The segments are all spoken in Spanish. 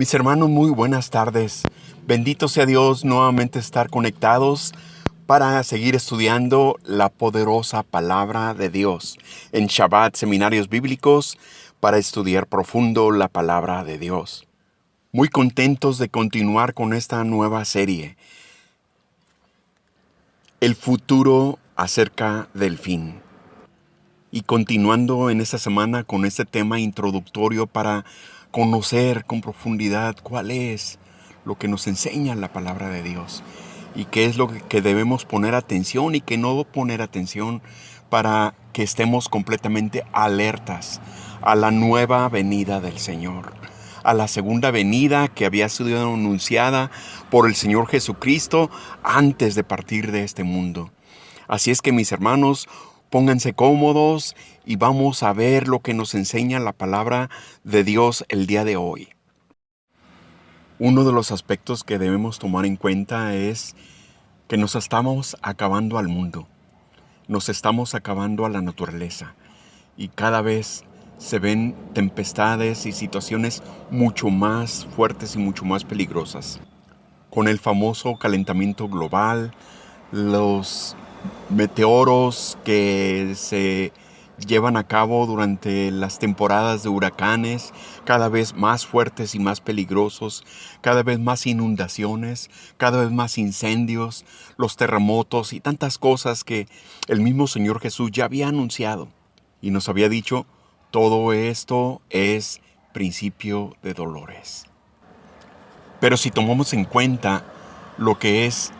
Mis hermanos, muy buenas tardes. Bendito sea Dios nuevamente estar conectados para seguir estudiando la poderosa palabra de Dios en Shabbat, seminarios bíblicos, para estudiar profundo la palabra de Dios. Muy contentos de continuar con esta nueva serie, El futuro acerca del fin. Y continuando en esta semana con este tema introductorio para conocer con profundidad cuál es lo que nos enseña la palabra de Dios y qué es lo que debemos poner atención y qué no poner atención para que estemos completamente alertas a la nueva venida del Señor, a la segunda venida que había sido anunciada por el Señor Jesucristo antes de partir de este mundo. Así es que, mis hermanos, pónganse cómodos y vamos a ver lo que nos enseña la palabra de Dios el día de hoy. Uno de los aspectos que debemos tomar en cuenta es que nos estamos acabando al mundo, nos estamos acabando a la naturaleza y cada vez se ven tempestades y situaciones mucho más fuertes y mucho más peligrosas. Con el famoso calentamiento global, los meteoros que se llevan a cabo durante las temporadas de huracanes, cada vez más fuertes y más peligrosos, cada vez más inundaciones, cada vez más incendios, los terremotos y tantas cosas que el mismo Señor Jesús ya había anunciado y nos había dicho, todo esto es principio de dolores. Pero si tomamos en cuenta lo que es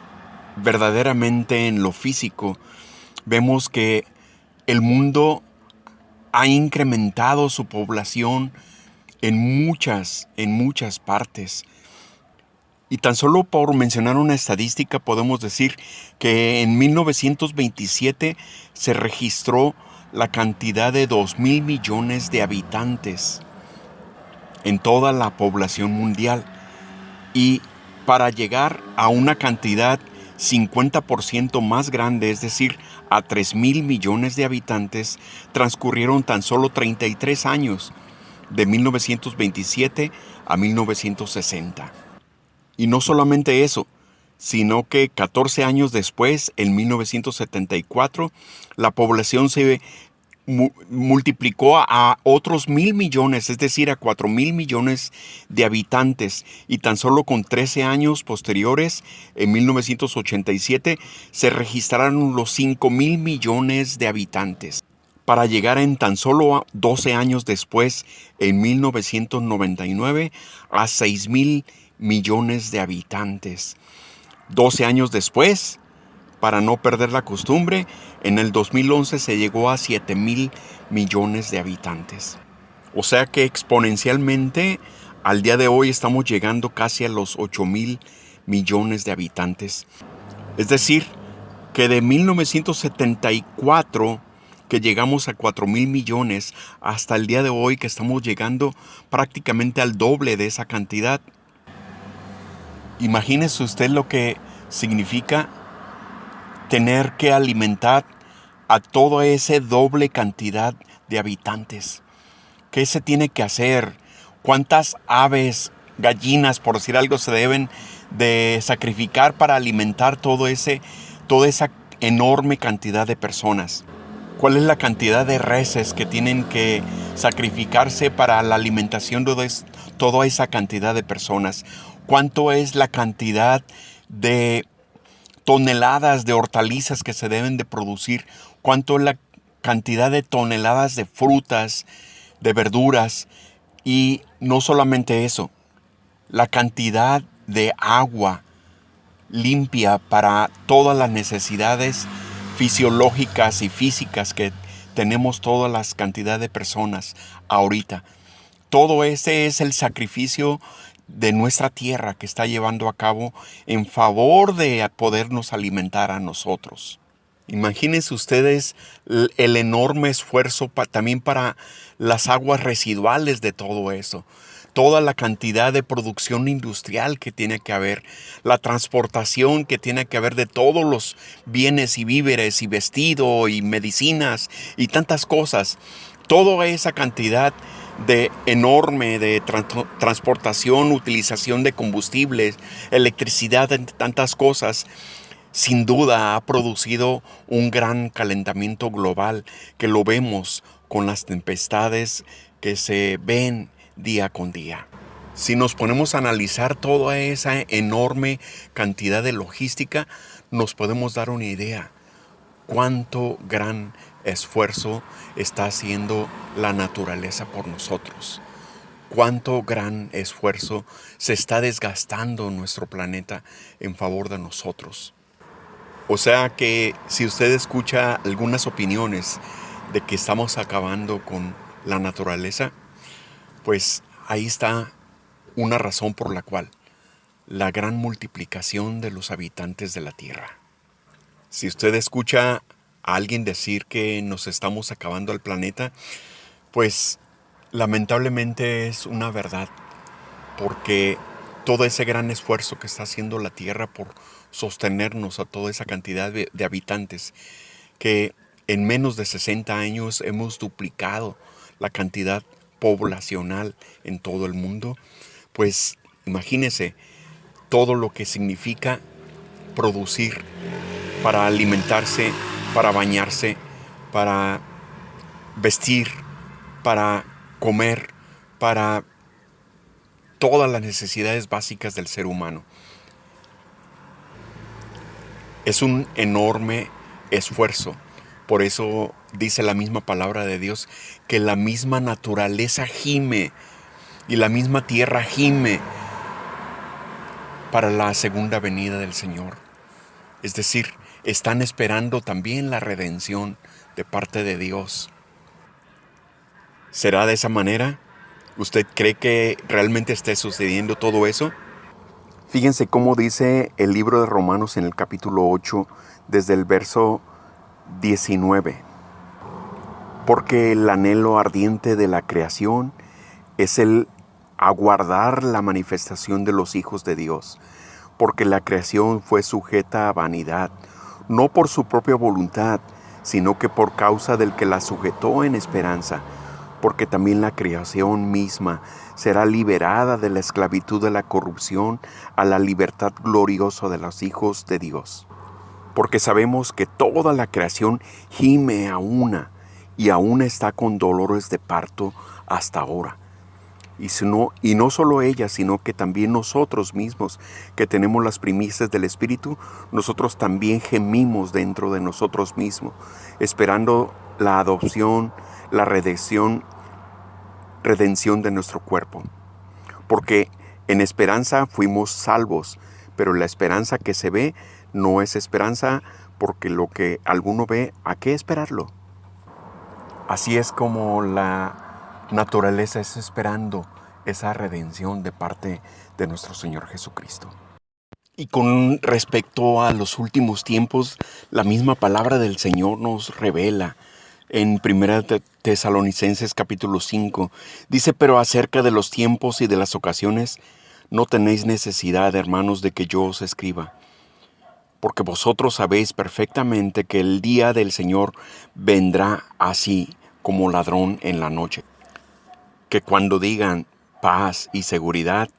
verdaderamente en lo físico, vemos que el mundo ha incrementado su población en muchas partes. Y tan solo por mencionar una estadística podemos decir que en 1927 se registró la cantidad de 2,000 millones de habitantes en toda la población mundial. Y para llegar a una cantidad 50% más grande, es decir, a 3,000 millones de habitantes, transcurrieron tan solo 33 años, de 1927 a 1960. Y no solamente eso, sino que 14 años después, en 1974, la población se multiplicó a otros 1,000 millones, es decir, a 4,000 millones de habitantes. Y tan solo con 13 años posteriores, en 1987, se registraron los 5,000 millones de habitantes. Para llegar en tan solo 12 años después, en 1999, a 6,000 millones de habitantes. 12 años después, para no perder la costumbre, en el 2011 se llegó a 7,000 millones de habitantes. O sea que exponencialmente al día de hoy estamos llegando casi a los 8,000 millones de habitantes. Es decir, que de 1974 que llegamos a 4,000 millones hasta el día de hoy que estamos llegando prácticamente al doble de esa cantidad. Imagínese usted lo que significa tener que alimentar a toda esa doble cantidad de habitantes. ¿Qué se tiene que hacer? ¿Cuántas aves, gallinas, por decir algo, se deben de sacrificar para alimentar toda esa enorme cantidad de personas? ¿Cuál es la cantidad de reses que tienen que sacrificarse para la alimentación de toda esa cantidad de personas? ¿Cuánto es la cantidad de toneladas de hortalizas que se deben de producir? ¿Cuánto es la cantidad de toneladas de frutas, de verduras? Y no solamente eso, la cantidad de agua limpia para todas las necesidades fisiológicas y físicas que tenemos todas las cantidades de personas ahorita. Todo ese es el sacrificio de nuestra tierra que está llevando a cabo en favor de podernos alimentar a nosotros. Imagínense ustedes el enorme esfuerzo también para las aguas residuales de todo eso. Toda la cantidad de producción industrial que tiene que haber, la transportación que tiene que haber de todos los bienes y víveres y vestido y medicinas y tantas cosas. Toda esa cantidad de transportación, utilización de combustibles, electricidad, entre tantas cosas, sin duda ha producido un gran calentamiento global que lo vemos con las tempestades que se ven día con día. Si nos ponemos a analizar toda esa enorme cantidad de logística, nos podemos dar una idea cuánto gran esfuerzo está haciendo la naturaleza por nosotros. Cuánto gran esfuerzo se está desgastando nuestro planeta en favor de nosotros. O sea que si usted escucha algunas opiniones de que estamos acabando con la naturaleza, pues ahí está una razón por la cual la gran multiplicación de los habitantes de la Tierra. Si usted escucha a alguien decir que nos estamos acabando el planeta, pues lamentablemente es una verdad, porque todo ese gran esfuerzo que está haciendo la Tierra por sostenernos a toda esa cantidad de habitantes, que en menos de 60 años hemos duplicado la cantidad poblacional en todo el mundo, pues imagínese todo lo que significa producir para alimentarse, para bañarse, para vestir, para comer, para todas las necesidades básicas del ser humano. Es un enorme esfuerzo. Por eso dice la misma palabra de Dios que la misma naturaleza gime y la misma tierra gime para la segunda venida del Señor. Es decir, están esperando también la redención de parte de Dios. ¿Será de esa manera? ¿Usted cree que realmente esté sucediendo todo eso? Fíjense cómo dice el libro de Romanos en el capítulo 8, desde el verso 19. Porque el anhelo ardiente de la creación es el aguardar la manifestación de los hijos de Dios. Porque la creación fue sujeta a vanidad, no por su propia voluntad, sino que por causa del que la sujetó en esperanza. Porque también la creación misma será liberada de la esclavitud de la corrupción a la libertad gloriosa de los hijos de Dios. Porque sabemos que toda la creación gime a una y aún está con dolores de parto hasta ahora. Y no solo ella, sino que también nosotros mismos, que tenemos las primicias del Espíritu, nosotros también gemimos dentro de nosotros mismos, esperando la adopción, la redención de nuestro cuerpo. Porque en esperanza fuimos salvos, pero la esperanza que se ve no es esperanza, porque lo que alguno ve, ¿a qué esperarlo? Así es como la naturaleza está esperando esa redención de parte de nuestro Señor Jesucristo. Y con respecto a los últimos tiempos, la misma palabra del Señor nos revela en 1 Tesalonicenses capítulo 5. Dice, pero acerca de los tiempos y de las ocasiones, no tenéis necesidad, hermanos, de que yo os escriba. Porque vosotros sabéis perfectamente que el día del Señor vendrá así como ladrón en la noche. Que cuando digan paz y seguridad,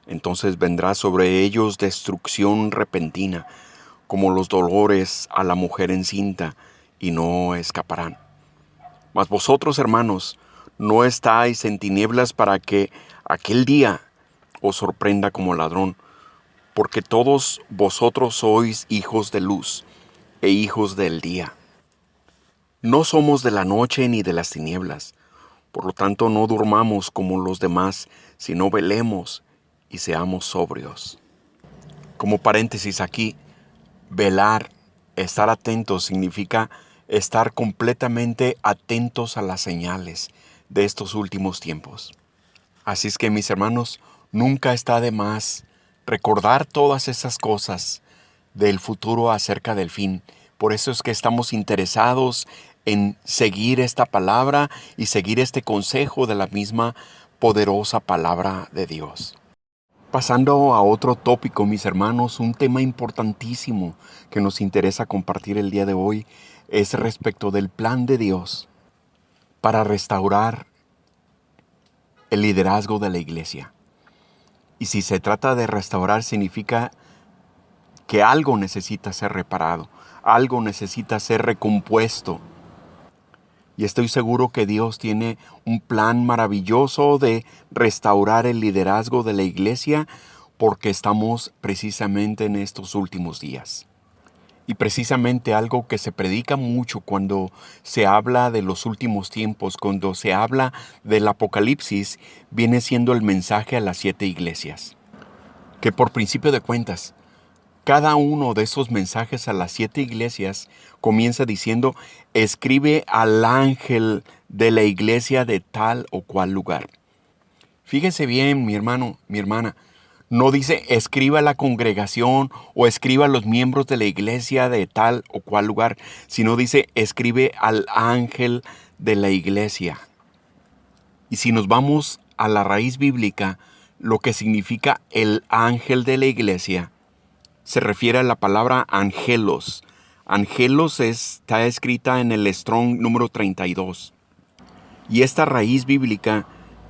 entonces vendrá sobre ellos destrucción repentina, como los dolores a la mujer encinta, y no escaparán. Mas vosotros, hermanos, no estáis en tinieblas para que aquel día os sorprenda como ladrón, porque todos vosotros sois hijos de luz e hijos del día. No somos de la noche ni de las tinieblas. Por lo tanto, no durmamos como los demás, sino velemos y seamos sobrios. Como paréntesis aquí, velar, estar atentos, significa estar completamente atentos a las señales de estos últimos tiempos. Así es que, mis hermanos, nunca está de más recordar todas esas cosas del futuro acerca del fin. Por eso es que estamos interesados en seguir esta palabra y seguir este consejo de la misma poderosa palabra de Dios. Pasando a otro tópico, mis hermanos, un tema importantísimo que nos interesa compartir el día de hoy es respecto del plan de Dios para restaurar el liderazgo de la iglesia. Y si se trata de restaurar, significa que algo necesita ser reparado, algo necesita ser recompuesto. Y estoy seguro que Dios tiene un plan maravilloso de restaurar el liderazgo de la iglesia, porque estamos precisamente en estos últimos días. Y precisamente algo que se predica mucho cuando se habla de los últimos tiempos, cuando se habla del Apocalipsis, viene siendo el mensaje a las 7 iglesias. Que por principio de cuentas, cada uno de esos mensajes a las 7 iglesias comienza diciendo: escribe al ángel de la iglesia de tal o cual lugar. Fíjese bien, mi hermano, mi hermana. No dice escriba a la congregación o escriba a los miembros de la iglesia de tal o cual lugar, sino dice escribe al ángel de la iglesia. Y si nos vamos a la raíz bíblica, lo que significa el ángel de la iglesia se refiere a la palabra angelos. Angelos está escrita en el Strong número 32. Y esta raíz bíblica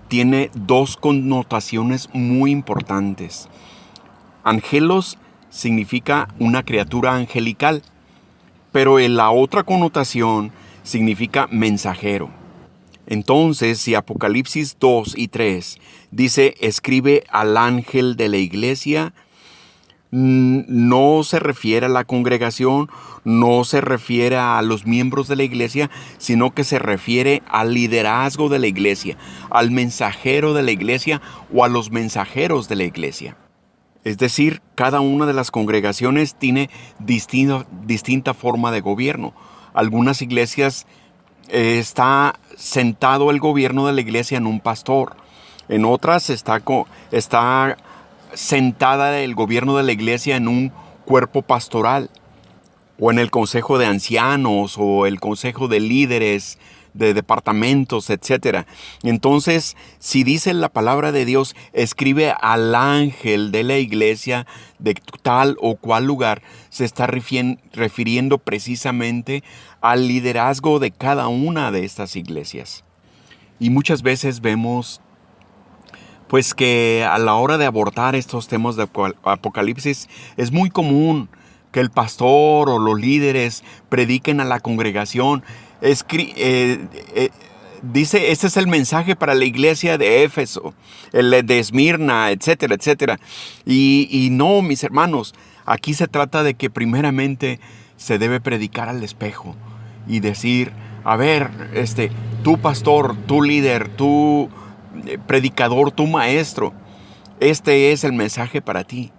tiene dos connotaciones muy importantes. Angelos significa una criatura angelical, pero en la otra connotación significa mensajero. Entonces, si Apocalipsis 2 y 3 dice escribe al ángel de la iglesia, no se refiere a la congregación, no se refiere a los miembros de la iglesia, sino que se refiere al liderazgo de la iglesia, al mensajero de la iglesia o a los mensajeros de la iglesia. Es decir, cada una de las congregaciones tiene distinta forma de gobierno. Algunas iglesias está sentado el gobierno de la iglesia en un pastor. En otras está sentada el gobierno de la iglesia en un cuerpo pastoral, o en el consejo de ancianos, o el consejo de líderes de departamentos, etc. Entonces, si dice la palabra de Dios, escribe al ángel de la iglesia de tal o cual lugar, se está refiriendo precisamente al liderazgo de cada una de estas iglesias. Y muchas veces vemos pues que a la hora de abordar estos temas de Apocalipsis es muy común que el pastor o los líderes prediquen a la congregación. Dice, este es el mensaje para la iglesia de Éfeso, el de Esmirna, etcétera, etcétera. Y no, mis hermanos, aquí se trata de que primeramente se debe predicar al espejo y decir, a ver, tú pastor, tú líder, tú predicador, tu maestro, este es el mensaje para ti.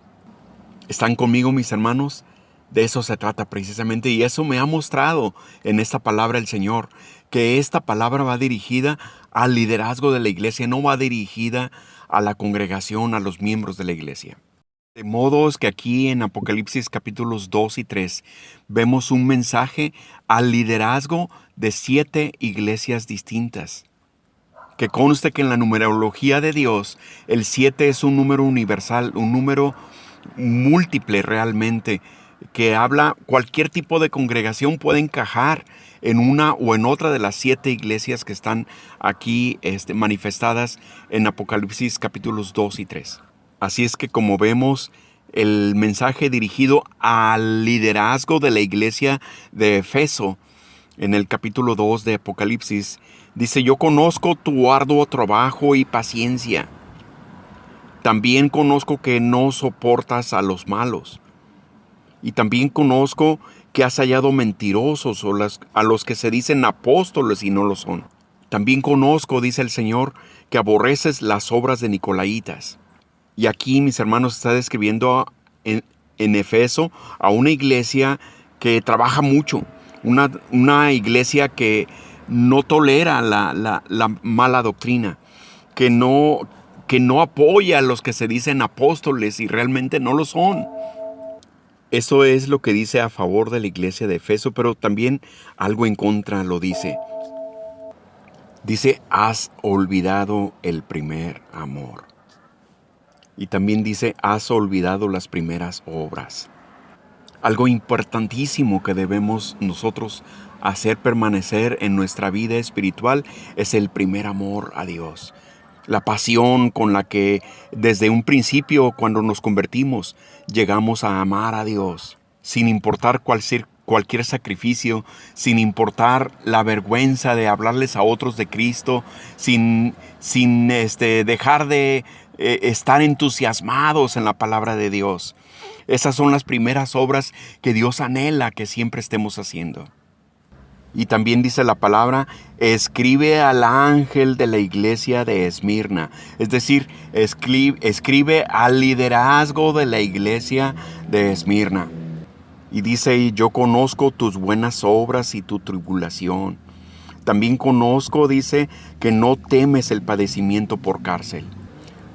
¿Están conmigo, mis hermanos? De eso se trata precisamente, y eso me ha mostrado en esta palabra el Señor, que esta palabra va dirigida al liderazgo de la iglesia, no va dirigida a la congregación, a los miembros de la iglesia. De modo que aquí en Apocalipsis capítulos 2 y 3 vemos un mensaje al liderazgo de 7 iglesias distintas. Que conste que en la numerología de Dios, el 7 es un número universal, un número múltiple realmente, que habla, cualquier tipo de congregación puede encajar en una o en otra de las 7 iglesias que están aquí manifestadas en Apocalipsis capítulos 2 y 3. Así es que, como vemos, el mensaje dirigido al liderazgo de la iglesia de Efeso en el capítulo 2 de Apocalipsis dice: yo conozco tu arduo trabajo y paciencia. También conozco que no soportas a los malos. Y también conozco que has hallado mentirosos a los que se dicen apóstoles y no lo son. También conozco, dice el Señor, que aborreces las obras de Nicolaitas. Y aquí, mis hermanos, está describiendo en Efeso a una iglesia que trabaja mucho. Una iglesia que no tolera la mala doctrina, que no apoya a los que se dicen apóstoles y realmente no lo son. Eso es lo que dice a favor de la iglesia de Efeso, pero también algo en contra lo dice. Dice, has olvidado el primer amor. Y también dice, has olvidado las primeras obras. Algo importantísimo que debemos nosotros hacer permanecer en nuestra vida espiritual es el primer amor a Dios. la pasión con la que desde un principio, cuando nos convertimos, llegamos a amar a Dios, sin importar cualquier sacrificio, sin importar la vergüenza de hablarles a otros de Cristo, sin dejar de estar entusiasmados en la palabra de Dios. Esas son las primeras obras que Dios anhela que siempre estemos haciendo. Y también dice la palabra, escribe al ángel de la iglesia de Esmirna. Es decir, escribe al liderazgo de la iglesia de Esmirna. Y dice, yo conozco tus buenas obras y tu tribulación. También conozco, dice, que no temes el padecimiento por cárcel.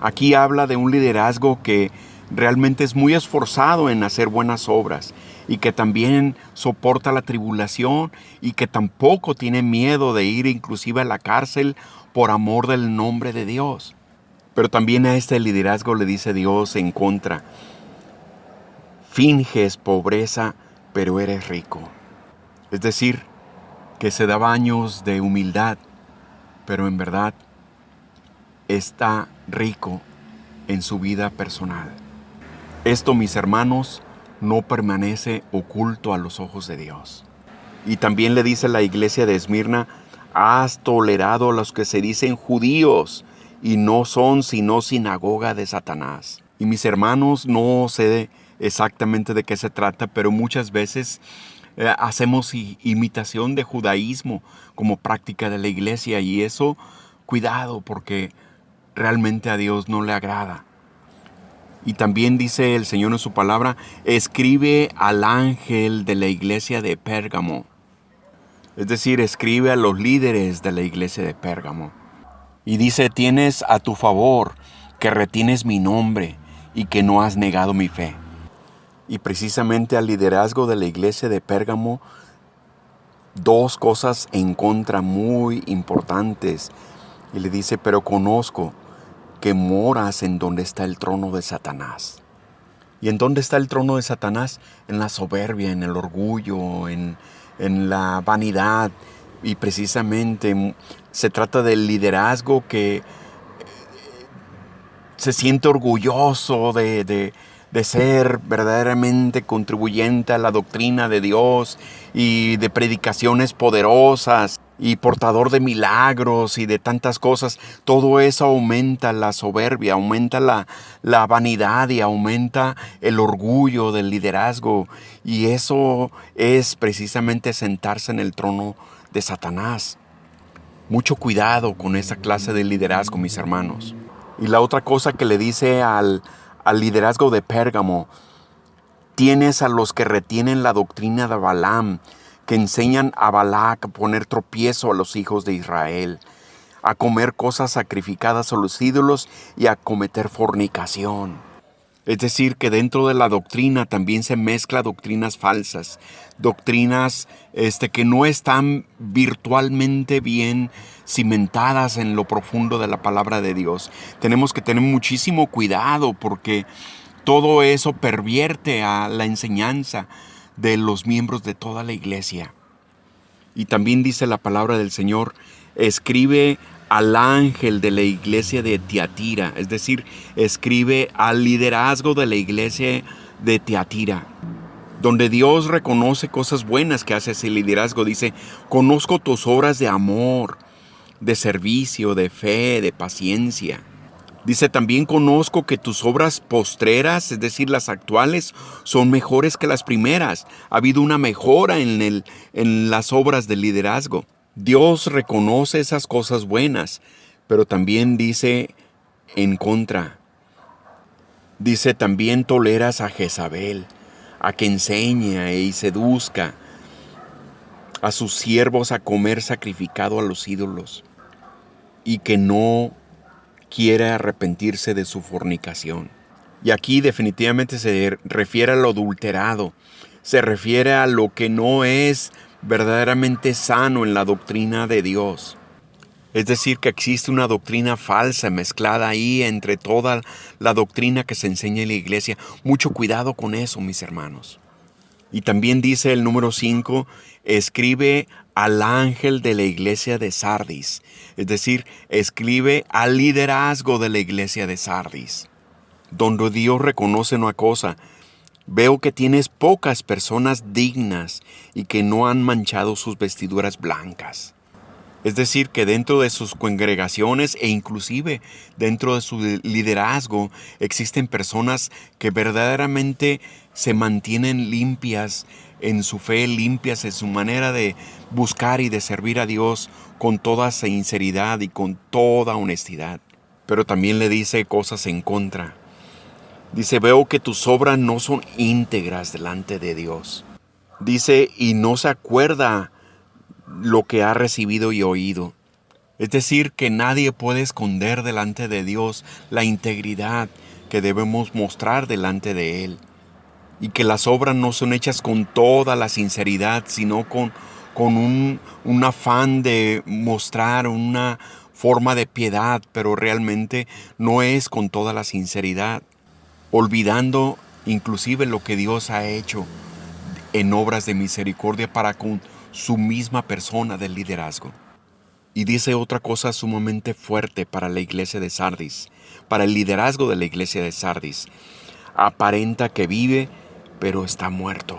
Aquí habla de un liderazgo que realmente es muy esforzado en hacer buenas obras y que también soporta la tribulación y que tampoco tiene miedo de ir inclusive a la cárcel por amor del nombre de Dios. Pero también a este liderazgo le dice Dios en contra, finges pobreza, pero eres rico. Es decir, que se da baños de humildad, pero en verdad está rico en su vida personal. Esto, mis hermanos, no permanece oculto a los ojos de Dios. Y también le dice la iglesia de Esmirna, has tolerado a los que se dicen judíos y no son sino sinagoga de Satanás. Y mis hermanos, no sé exactamente de qué se trata, pero muchas veces hacemos imitación de judaísmo como práctica de la iglesia, y eso, cuidado, porque realmente a Dios no le agrada. Y también dice el Señor en su palabra, escribe al ángel de la iglesia de Pérgamo. Es decir, escribe a los líderes de la iglesia de Pérgamo. Y dice, tienes a tu favor que retienes mi nombre y que no has negado mi fe. Y precisamente al liderazgo de la iglesia de Pérgamo, dos cosas en contra muy importantes. Y le dice, pero conozco que moras en donde está el trono de Satanás. ¿Y en dónde está el trono de Satanás? En la soberbia, en el orgullo, en la vanidad. Y precisamente se trata del liderazgo que se siente orgulloso de ser verdaderamente contribuyente a la doctrina de Dios y de predicaciones poderosas y portador de milagros y de tantas cosas. Todo eso aumenta la soberbia, aumenta la vanidad y aumenta el orgullo del liderazgo. Y eso es precisamente sentarse en el trono de Satanás. Mucho cuidado con esa clase de liderazgo, mis hermanos. Y la otra cosa que le dice al liderazgo de Pérgamo, tienes a los que retienen la doctrina de Balaam, que enseñan a Balac a poner tropiezo a los hijos de Israel, a comer cosas sacrificadas a los ídolos y a cometer fornicación. Es decir, que dentro de la doctrina también se mezcla doctrinas falsas, doctrinas que no están virtualmente bien cimentadas en lo profundo de la palabra de Dios. Tenemos que tener muchísimo cuidado porque todo eso pervierte a la enseñanza de los miembros de toda la iglesia. Y también dice la palabra del Señor, escribe al ángel de la iglesia de Tiatira, es decir, escribe al liderazgo de la iglesia de Tiatira, donde Dios reconoce cosas buenas que hace ese liderazgo. Dice, conozco tus obras de amor, de servicio, de fe, de paciencia. Dice, también conozco que tus obras postreras, es decir, las actuales, son mejores que las primeras. Ha habido una mejora en las obras del liderazgo. Dios reconoce esas cosas buenas, pero también dice en contra. Dice, también toleras a Jezabel, a que enseña y seduzca a sus siervos a comer sacrificado a los ídolos, y que no quiere arrepentirse de su fornicación. Y aquí definitivamente se refiere a lo adulterado, se refiere a lo que no es verdaderamente sano en la doctrina de Dios. Es decir, que existe una doctrina falsa mezclada ahí entre toda la doctrina que se enseña en la iglesia. Mucho cuidado con eso, mis hermanos. Y también dice el número 5, escribe al ángel de la iglesia de Sardis. Es decir, escribe al liderazgo de la iglesia de Sardis, donde Dios reconoce una cosa: veo que tienes pocas personas dignas y que no han manchado sus vestiduras blancas. Es decir, que dentro de sus congregaciones e inclusive dentro de su liderazgo existen personas que verdaderamente se mantienen limpias en su fe, limpias en su manera de buscar y de servir a Dios con toda sinceridad y con toda honestidad. Pero también le dice cosas en contra. Dice, veo que tus obras no son íntegras delante de Dios. Dice, y no se acuerda lo que ha recibido y oído. Es decir, que nadie puede esconder delante de Dios la integridad que debemos mostrar delante de Él. Y que las obras no son hechas con toda la sinceridad, sino con un afán de mostrar una forma de piedad, pero realmente no es con toda la sinceridad, olvidando inclusive lo que Dios ha hecho en obras de misericordia para con su misma persona del liderazgo. Y dice otra cosa sumamente fuerte para la iglesia de Sardis, para el liderazgo de la iglesia de Sardis. Aparenta que vive, pero está muerto.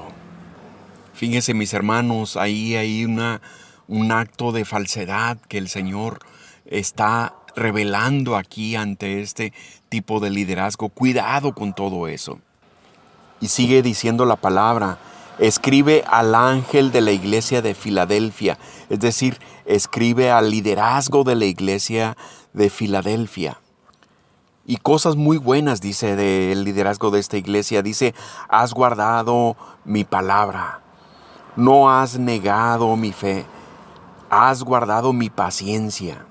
Fíjense, mis hermanos, ahí hay un acto de falsedad que el Señor está revelando aquí ante este tipo de liderazgo. Cuidado con todo eso. Y sigue diciendo la palabra: escribe al ángel de la iglesia de Filadelfia. Es decir, escribe al liderazgo de la iglesia de Filadelfia. Y cosas muy buenas dice del liderazgo de esta iglesia. Dice, has guardado mi palabra. No has negado mi fe. Has guardado mi paciencia.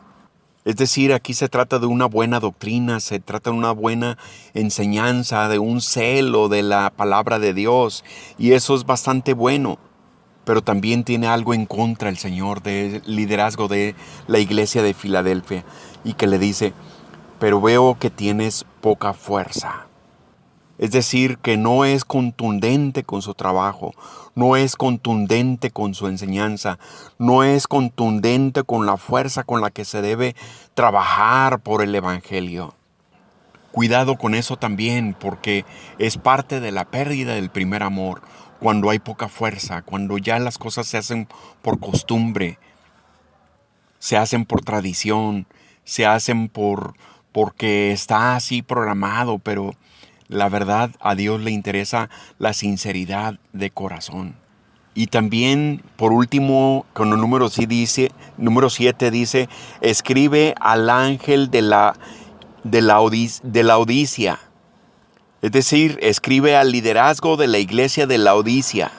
Es decir, aquí se trata de una buena doctrina, se trata de una buena enseñanza, de un celo de la palabra de Dios. Y eso es bastante bueno. Pero también tiene algo en contra el Señor del liderazgo de la iglesia de Filadelfia. Y que le dice, pero veo que tienes poca fuerza. Es decir, que no es contundente con su trabajo, no es contundente con su enseñanza, no es contundente con la fuerza con la que se debe trabajar por el Evangelio. Cuidado con eso también, porque es parte de la pérdida del primer amor, cuando hay poca fuerza, cuando ya las cosas se hacen por costumbre, se hacen por tradición, se hacen porque está así programado, pero la verdad, a Dios le interesa la sinceridad de corazón. Y también, por último, con el número 7 dice, escribe al ángel de la Odisea. Es decir, escribe al liderazgo de la iglesia de la Odisea.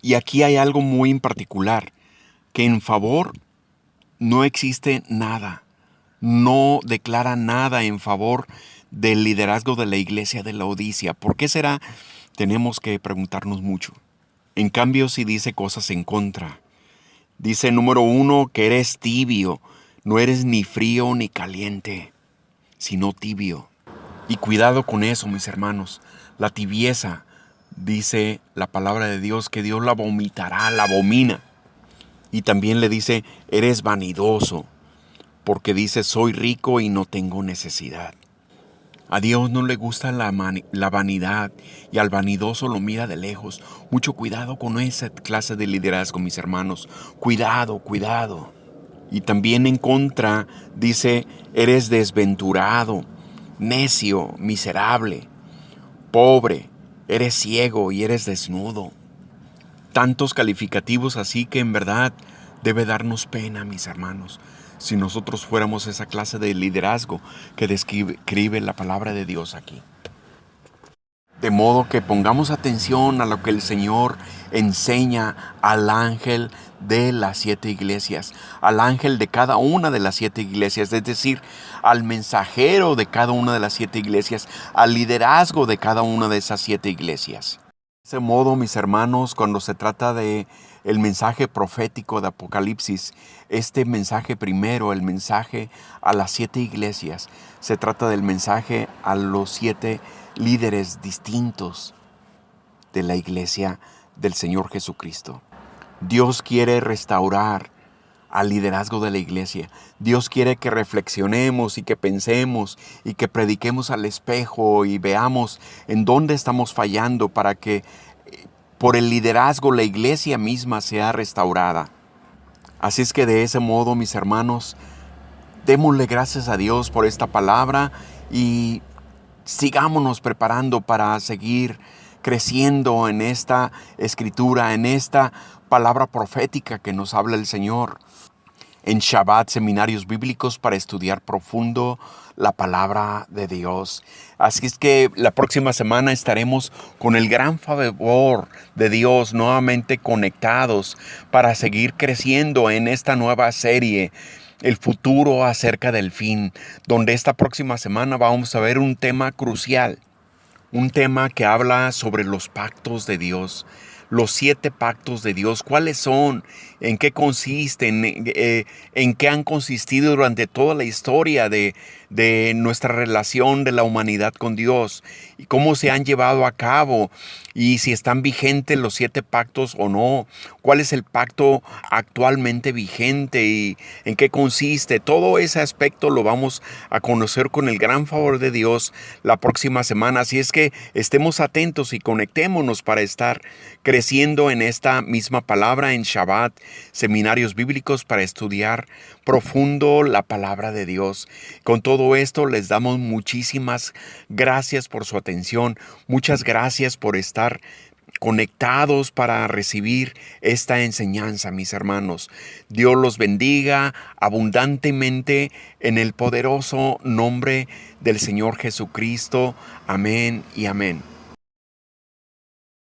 Y aquí hay algo muy en particular, que en favor no existe nada. No declara nada en favor del liderazgo de la iglesia de la Odisea. ¿Por qué será? Tenemos que preguntarnos mucho. En cambio, sí dice cosas en contra. Dice, número 1, que eres tibio. No eres ni frío ni caliente, sino tibio. Y cuidado con eso, mis hermanos. La tibieza, dice la palabra de Dios, que Dios la vomitará, la abomina. Y también le dice, eres vanidoso, porque dice, soy rico y no tengo necesidad. A Dios no le gusta la vanidad y al vanidoso lo mira de lejos. Mucho cuidado con esa clase de liderazgo, mis hermanos. Cuidado, cuidado. Y también en contra dice, eres desventurado, necio, miserable, pobre, eres ciego y eres desnudo. Tantos calificativos así que en verdad debe darnos pena, mis hermanos, si nosotros fuéramos esa clase de liderazgo que describe la palabra de Dios aquí. De modo que pongamos atención a lo que el Señor enseña al ángel de las 7 iglesias, al ángel de cada una de las 7 iglesias, es decir, al mensajero de cada una de las 7 iglesias, al liderazgo de cada una de esas 7 iglesias. De ese modo, mis hermanos, cuando se trata de el mensaje profético de Apocalipsis, este mensaje primero, el mensaje a las 7 iglesias, se trata del mensaje a los 7 líderes distintos de la iglesia del Señor Jesucristo. Dios quiere restaurar al liderazgo de la iglesia. Dios quiere que reflexionemos y que pensemos y que prediquemos al espejo y veamos en dónde estamos fallando para que por el liderazgo la iglesia misma sea restaurada. Así es que de ese modo, mis hermanos, démosle gracias a Dios por esta palabra y sigámonos preparando para seguir creciendo en esta escritura, en esta palabra profética que nos habla el Señor. En Shabbat, seminarios bíblicos para estudiar profundo la palabra de Dios. Así es que la próxima semana estaremos con el gran favor de Dios nuevamente conectados para seguir creciendo en esta nueva serie, El futuro acerca del fin, donde esta próxima semana vamos a ver un tema crucial. Un tema que habla sobre los pactos de Dios, los 7 pactos de Dios. ¿Cuáles son? ¿En qué consisten? ¿En qué han consistido durante toda la historia de nuestra relación de la humanidad con Dios? ¿Y cómo se han llevado a cabo? ¿Y si están vigentes los 7 pactos o no? ¿Cuál es el pacto actualmente vigente y en qué consiste? Todo ese aspecto lo vamos a conocer con el gran favor de Dios la próxima semana. Así es que estemos atentos y conectémonos para estar creciendo en esta misma palabra en Shabbat, seminarios bíblicos para estudiar profundo la palabra de Dios. Con todo esto les damos muchísimas gracias por su atención. Muchas gracias por estar conectados para recibir esta enseñanza, mis hermanos. Dios los bendiga abundantemente en el poderoso nombre del Señor Jesucristo. Amén y amén.